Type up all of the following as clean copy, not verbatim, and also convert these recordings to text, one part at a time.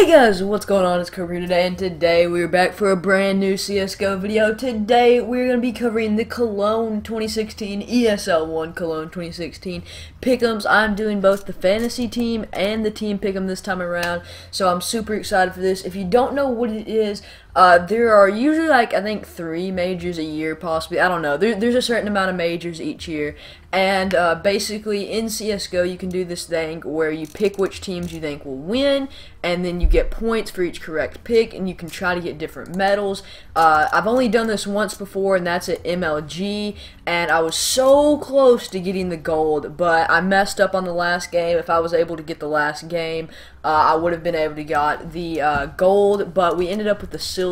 Guys, what's going on? It's Cobra here today, and today we're back for a brand new CSGO video. Today we're going to be covering the Cologne 2016 ESL 1 Cologne 2016 pick'ems. I'm doing both the fantasy team and the team pick'em this time around, so I'm super excited for this. If you don't know what it is, there are usually I think 3 majors a year, possibly. I don't know. There's a certain amount of majors each year, and basically in CSGO you can do this thing where you pick which teams you think will win, and then you get points for each correct pick, and you can try to get different medals. I've only done this once before, and that's at MLG, and I was so close to getting the gold, but I messed up on the last game. If I was able to get the last game, I would have been able to got the gold, but we ended up with the silver.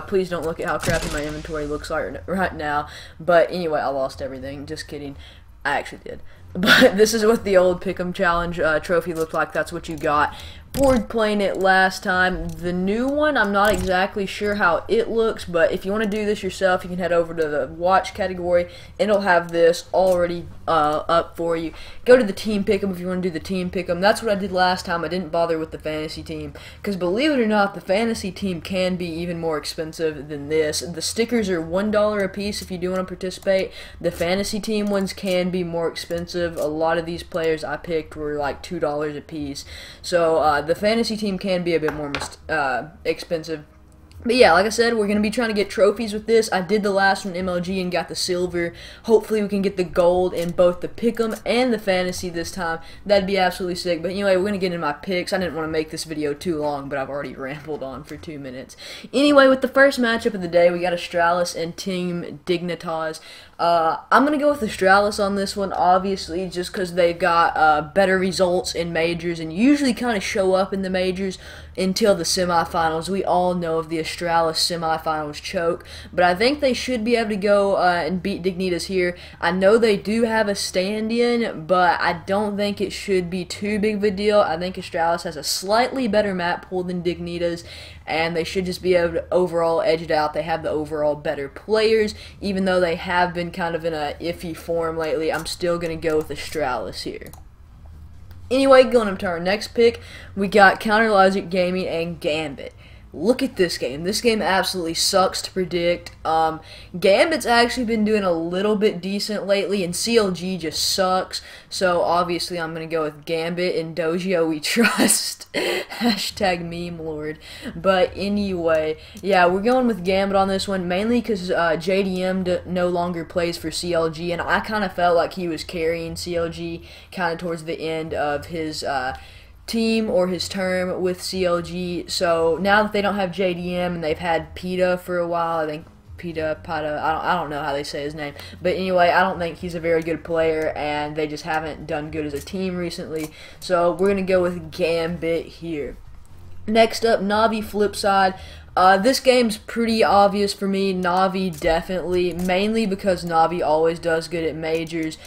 Please don't look at how crappy my inventory looks like right now, but anyway, I lost everything. Just kidding. I actually did. But this is what the old Pick'em Challenge trophy looked like. That's what you got. Bored playing it last time. The new one, I'm not exactly sure how it looks, but if you want to do this yourself, you can head over to the watch category, and it'll have this already up for you. Go to the team pick'em if you want to do the team pick'em. That's what I did last time. I didn't bother with the fantasy team, because believe it or not, the fantasy team can be even more expensive than this. The stickers are $1 a piece if you do want to participate. The fantasy team ones can be more expensive. A lot of these players I picked were like $2 a piece. So the fantasy team can be a bit more expensive. But yeah, like I said, we're going to be trying to get trophies with this. I did the last one MLG and got the silver. Hopefully we can get the gold in both the pick'em and the fantasy this time. That'd be absolutely sick. But anyway, we're going to get into my picks. I didn't want to make this video too long, but I've already rambled on for 2 minutes. Anyway, with the first matchup of the day, we got Australis and Team Dignitas. I'm going to go with Australis on this one, obviously, just because they've got better results in majors and usually kind of show up in the majors until the semifinals. We all know of the Australis semifinals choke, but I think they should be able to go and beat Dignitas here. I know they do have a stand-in, but I don't think it should be too big of a deal. I think Australis has a slightly better map pool than Dignitas, and they should just be able to overall edge it out. They have the overall better players, even though they have been kind of in a iffy form lately. I'm still going to go with Australis here. Anyway, going up to our next pick, we got Counterlogic Gaming and Gambit. Look at this game. This game absolutely sucks to predict. Gambit's actually been doing a little bit decent lately, and CLG just sucks. So obviously I'm going to go with Gambit and Dojio we trust. Hashtag meme lord. But anyway, yeah, we're going with Gambit on this one, mainly because JDM no longer plays for CLG, and I kind of felt like he was carrying CLG kind of towards the end of his team or his term with CLG. So now that they don't have JDM and they've had Pita for a while, I think Pita, I don't know how they say his name, but anyway, I don't think he's a very good player, and they just haven't done good as a team recently. So we're gonna go with Gambit here. Next up, Navi Flipside. This game's pretty obvious for me. Navi definitely, mainly because Navi always does good at majors.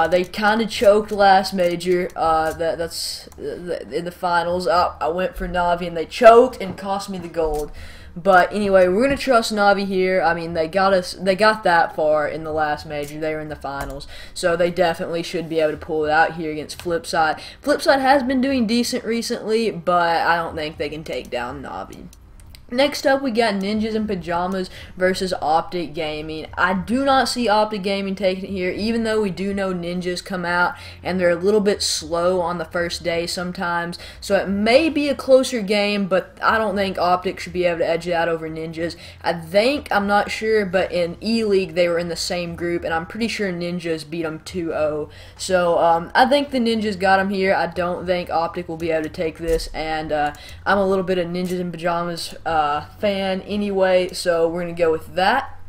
They kind of choked last major. That's in the finals. I went for Navi and they choked and cost me the gold. But anyway, we're gonna trust Navi here. I mean, they got that far in the last major. They were in the finals, so they definitely should be able to pull it out here against Flipside. Flipside has been doing decent recently, but I don't think they can take down Navi. Next up, we got Ninjas and Pyjamas versus Optic Gaming. I do not see Optic Gaming taking it here, even though we do know Ninjas come out and they're a little bit slow on the first day sometimes. So it may be a closer game, but I don't think Optic should be able to edge it out over Ninjas. I'm not sure, but in E-League they were in the same group, and I'm pretty sure Ninjas beat them 2-0. So I think the Ninjas got them here. I don't think Optic will be able to take this, and I'm a little bit of Ninjas and Pyjamas fan anyway, so we're gonna go with that.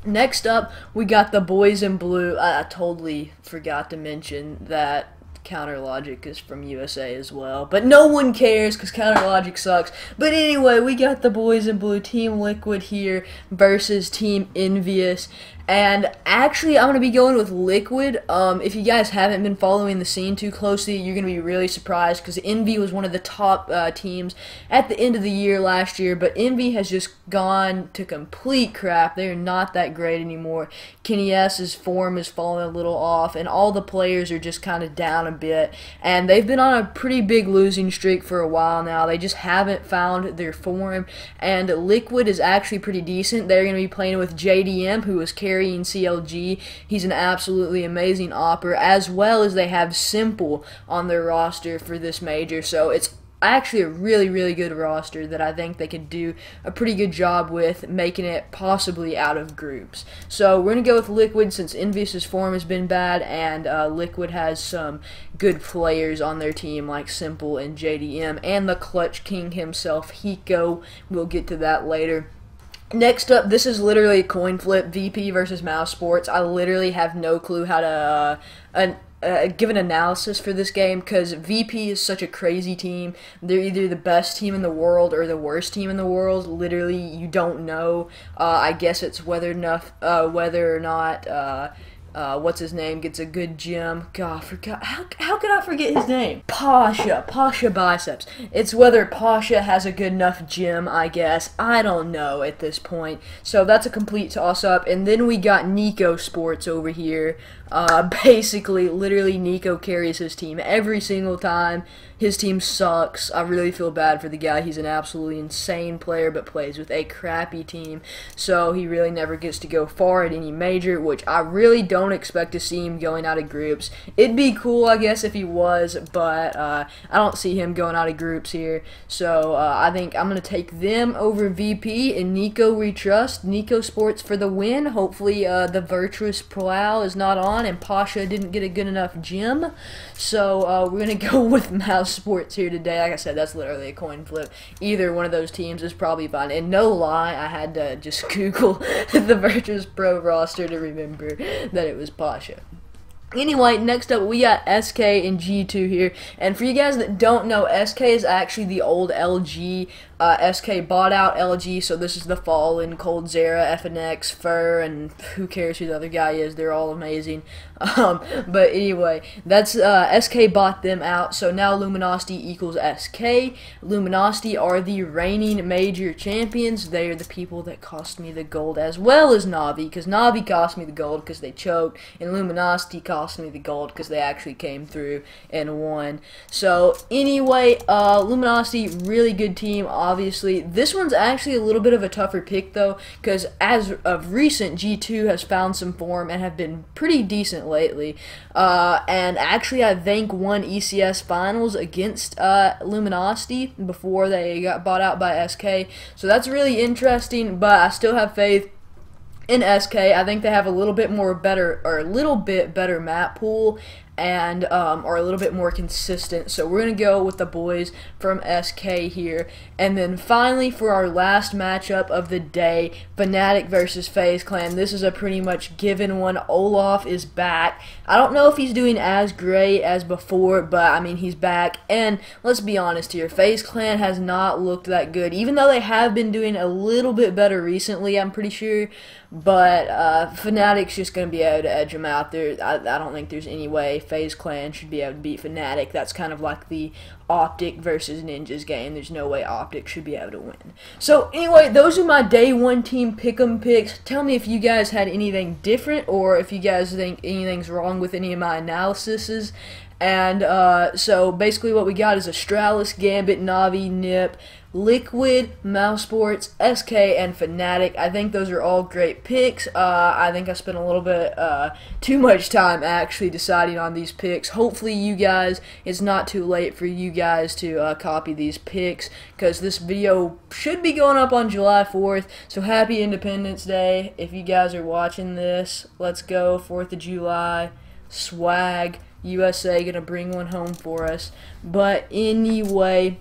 Next up, we got the boys in blue. I totally forgot to mention that Counterlogic is from USA as well, but no one cares because Counterlogic sucks. But anyway, we got the boys in blue, Team Liquid here versus Team Envious, And actually, I'm going to be going with Liquid. If you guys haven't been following the scene too closely, you're going to be really surprised because Envy was one of the top teams at the end of the year last year, but Envy has just gone to complete crap. They're not that great anymore. Kenny S's form is falling a little off, and all the players are just kind of down a bit. And they've been on a pretty big losing streak for a while now. They just haven't found their form, and Liquid is actually pretty decent. They're going to be playing with JDM, who is carrying CLG. He's an absolutely amazing opper, as well as they have Simple on their roster for this major. So it's actually a really, really good roster that I think they could do a pretty good job with, making it possibly out of groups. So we're going to go with Liquid since Envious' form has been bad, and Liquid has some good players on their team like Simple and JDM, and the Clutch King himself, Hiko. We'll get to that later. Next up, this is literally a coin flip, VP versus Mouse Sports. I literally have no clue how to give an analysis for this game because VP is such a crazy team. They're either the best team in the world or the worst team in the world. Literally, you don't know. I guess it's whether or not what's his name gets a good gym. God, I forgot. How could I forget his name? Pasha Biceps. It's whether Pasha has a good enough gym, I guess. I don't know at this point. So that's a complete toss-up. And then we got Nico Sports over here. Basically, literally, Nico carries his team every single time. His team sucks. I really feel bad for the guy. He's an absolutely insane player, but plays with a crappy team. So he really never gets to go far at any major, which I really don't expect to see him going out of groups. It'd be cool, I guess, if he was, but I don't see him going out of groups here. So I think I'm going to take them over VP, and Nico we trust. Nico Sports for the win. Hopefully the Virtuous Plow is not on, and Pasha didn't get a good enough gym. So we're going to go with Mouse Sports here today. Like I said, that's literally a coin flip. Either one of those teams is probably fine. And no lie, I had to just Google the Virtuous Pro roster to remember that it was Pasha. Anyway, next up we got SK and G2 here, and for you guys that don't know, SK is actually the old LG. SK bought out LG, so this is the Fallen, Coldzera, FNX, Fur, and who cares who the other guy is, they're all amazing. But anyway, that's SK bought them out, so now Luminosity equals SK. Luminosity are the reigning major champions. They are the people that cost me the gold, as well as Navi, because Navi cost me the gold because they choked, and Luminosity cost me the gold because they actually came through and won. So anyway, Luminosity, really good team. Obviously, this one's actually a little bit of a tougher pick though, because as of recent, G2 has found some form and have been pretty decent lately. And actually, I think won ECS finals against Luminosity before they got bought out by SK. So that's really interesting, but I still have faith in SK. I think they have a little bit better map pool and are a little bit more consistent. So we're going to go with the boys from SK here. And then finally, for our last matchup of the day, Fnatic versus FaZe Clan. This is a pretty much given one. Olaf is back. I don't know if he's doing as great as before, but I mean, he's back. And let's be honest here, FaZe Clan has not looked that good, even though they have been doing a little bit better recently, I'm pretty sure. But Fnatic's just going to be able to edge them out there. I don't think there's any way FaZe Clan should be able to beat Fnatic. That's kind of like the Optic versus Ninjas game. There's no way Optic should be able to win. So anyway, those are my day one team pick'em picks. Tell me if you guys had anything different, or if you guys think anything's wrong with any of my analyses. And so basically what we got is Australis, Gambit, Navi, Nip, Liquid, Mouse Sports, SK, and Fnatic. I think those are all great picks. I think I spent a little bit too much time actually deciding on these picks. Hopefully you guys, it's not too late for you guys to copy these picks, because this video should be going up on July 4th. So happy Independence Day. If you guys are watching this, let's go, 4th of July, swag. USA gonna bring one home for us. But anyway,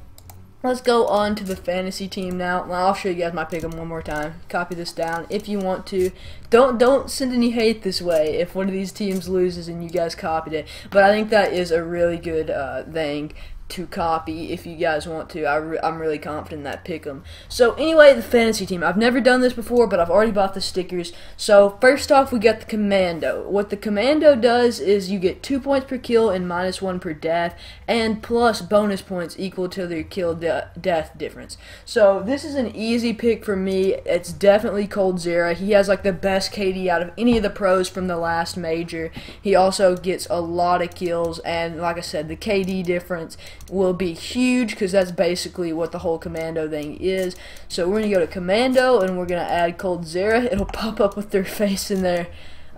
let's go on to the fantasy team now. I'll show you guys my pick'em one more time. Copy this down if you want to. Don't send any hate this way if one of these teams loses and you guys copied it. But I think that is a really good thing. to copy if you guys want to. I'm really confident in that pick'em. So anyway, the fantasy team. I've never done this before, but I've already bought the stickers. So first off, we got the Commando. What the Commando does is you get 2 points per kill and -1 per death, and plus bonus points equal to their kill death difference. So this is an easy pick for me. It's definitely Coldzera. He has like the best KD out of any of the pros from the last major. He also gets a lot of kills, and like I said, the KD difference will be huge because that's basically what the whole Commando thing is. So we're going to go to Commando and we're going to add Coldzera. It'll pop up with their face in there.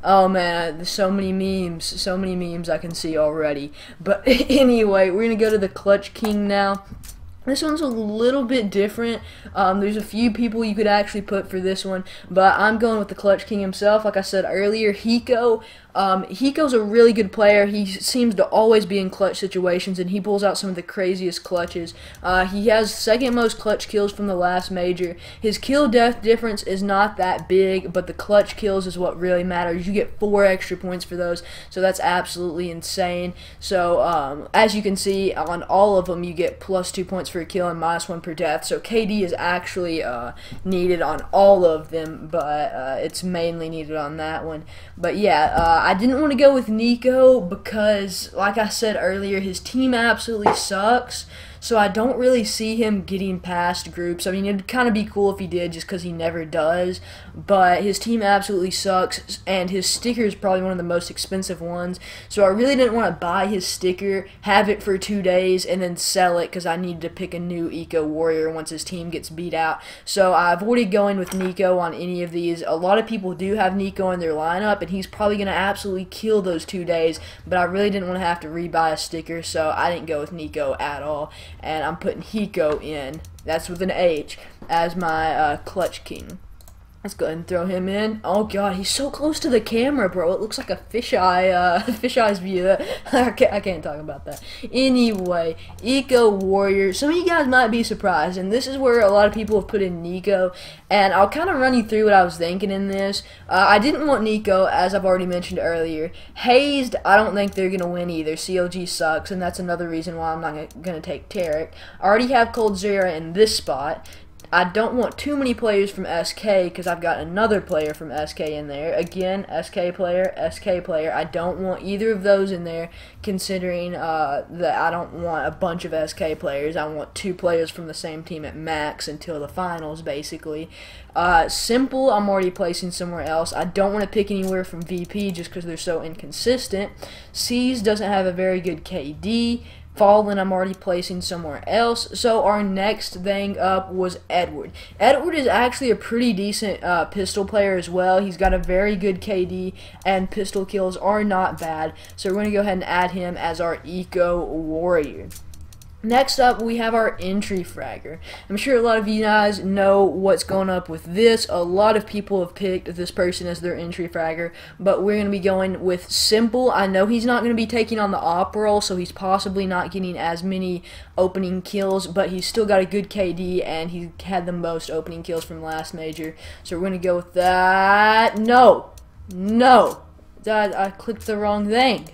Oh man, there's so many memes I can see already. But anyway, we're going to go to the Clutch King now. This one's a little bit different. There's a few people you could actually put for this one, but I'm going with the Clutch King himself. Like I said earlier, Hiko. Hiko's a really good player. He seems to always be in clutch situations, and he pulls out some of the craziest clutches. He has second most clutch kills from the last major. His kill death difference is not that big, but the clutch kills is what really matters. You get 4 extra points for those, so that's absolutely insane. So as you can see, on all of them, you get +2 points for a kill and -1 per death. So KD is actually needed on all of them, but it's mainly needed on that one. But yeah, I didn't want to go with Nico because, like I said earlier, his team absolutely sucks. So I don't really see him getting past groups. I mean, it'd kind of be cool if he did just because he never does. But his team absolutely sucks, and his sticker is probably one of the most expensive ones. So I really didn't want to buy his sticker, have it for 2 days, and then sell it because I needed to pick a new Eco Warrior once his team gets beat out. So I avoided going with Nico on any of these. A lot of people do have Nico in their lineup, and he's probably going to absolutely kill those 2 days. But I really didn't want to have to rebuy a sticker, so I didn't go with Nico at all. And I'm putting Hiko in, that's with an H, as my Clutch King. Let's go ahead and throw him in. Oh god, he's so close to the camera, bro. It looks like a fisheye's view. I can't talk about that. Anyway, Eco Warrior. Some of you guys might be surprised, and this is where a lot of people have put in Nico. And I'll kind of run you through what I was thinking in this. I didn't want Nico, as I've already mentioned earlier. Hazed, I don't think they're gonna win either. CLG sucks, and that's another reason why I'm not gonna take Tarek. I already have Coldzera in this spot. I don't want too many players from SK because I've got another player from SK in there. Again, SK player, SK player. I don't want either of those in there, considering that I don't want a bunch of SK players. I want 2 players from the same team at max until the finals, basically. Simple, I'm already placing somewhere else. I don't want to pick anywhere from VP just because they're so inconsistent. C's doesn't have a very good KD. Fallen, I'm already placing somewhere else. So our next thing up was Edward. Edward is actually a pretty decent pistol player as well. He's got a very good KD, and pistol kills are not bad. So we're going to go ahead and add him as our Eco Warrior. Next up, we have our entry fragger. I'm sure a lot of you guys know what's going up with this. A lot of people have picked this person as their entry fragger, but we're going to be going with Simple. I know he's not going to be taking on the op role, so he's possibly not getting as many opening kills, but he's still got a good KD, and he had the most opening kills from last major. So we're going to go with that. No! I clicked the wrong thing.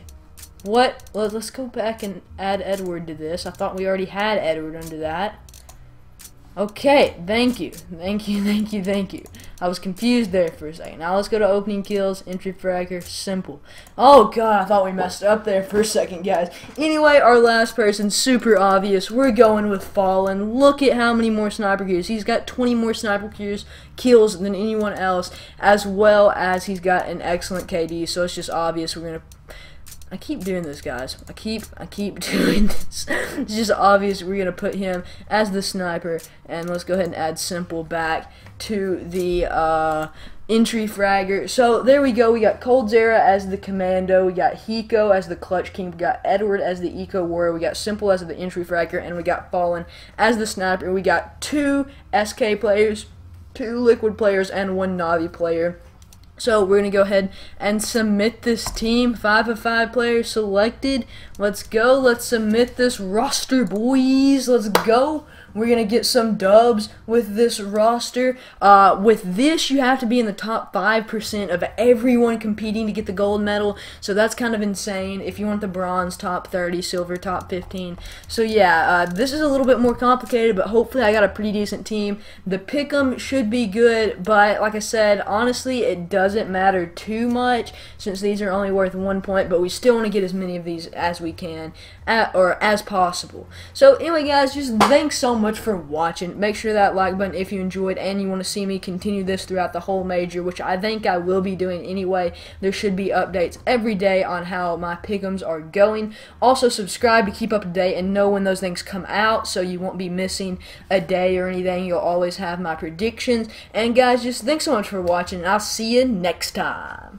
What? Let's go back and add Edward to this. I thought we already had Edward under that. Okay, thank you. I was confused there for a second. Now let's go to opening kills, entry fragger, Simple. Oh god, I thought we messed up there for a second, guys. Anyway, our last person, super obvious. We're going with Fallen. Look at how many more sniper kills. He's got 20 more sniper kills than anyone else, as well as he's got an excellent KD, so it's just obvious we're going to... I keep doing this, guys. I keep doing this. It's just obvious we're gonna put him as the sniper, and let's go ahead and add Simple back to the entry fragger. So there we go. We got Coldzera as the Commando. We got Hiko as the Clutch King. We got Edward as the Eco Warrior. We got Simple as the entry fragger, and we got Fallen as the sniper. We got 2 SK players, 2 Liquid players, and 1 Navi player. So we're going to go ahead and submit this team. 5 of 5 players selected. Let's go. Let's submit this roster, boys. Let's go. we're going to get some dubs with this roster. With this, you have to be in the top 5% of everyone competing to get the gold medal, so that's kind of insane. If you want the bronze, top 30, silver, top 15. So yeah, this is a little bit more complicated, but hopefully I got a pretty decent team. The pick'em should be good, but like I said, honestly, it doesn't matter too much since these are only worth 1 point, but we still want to get as many of these as we can, or as possible. So anyway, guys, just thanks so much for watching. Make sure that like button if you enjoyed and you want to see me continue this throughout the whole major, which I think I will be doing anyway. There should be updates every day on how my pick'ems are going. Also, subscribe to keep up to date and know when those things come out, so you won't be missing a day or anything. You'll always have my predictions. And guys, just thanks so much for watching, and I'll see you next time.